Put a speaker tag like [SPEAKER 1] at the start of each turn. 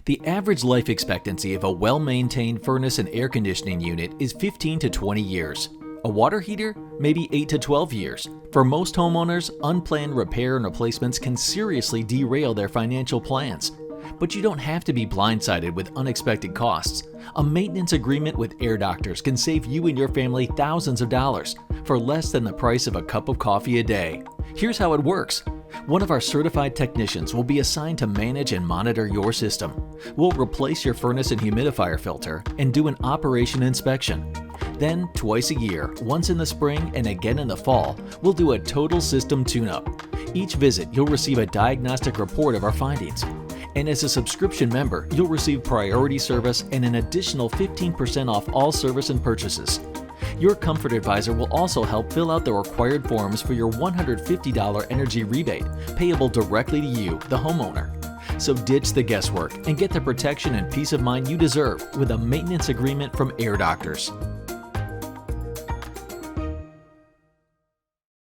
[SPEAKER 1] The average life expectancy of a well-maintained furnace and air conditioning unit is 15 to 20 years. A water heater? Maybe 8 to 12 years. For most homeowners, unplanned repair and replacements can seriously derail their financial plans. But you don't have to be blindsided with unexpected costs. A maintenance agreement with Air Doctors can save you and your family thousands of dollars for less than the price of a cup of coffee a day. Here's how it works. One of our certified technicians will be assigned to manage and monitor your system. We'll replace your furnace and humidifier filter and do an operation inspection. Then, twice a year, once in the spring and again in the fall, we'll do a total system tune-up. Each visit, you'll receive a diagnostic report of our findings. And as a subscription member, you'll receive priority service and an additional 15% off all service and purchases. Your Comfort Advisor will also help fill out the required forms for your $150 energy rebate, payable directly to you, the homeowner. So ditch the guesswork and get the protection and peace of mind you deserve with a maintenance agreement from Air Doctors.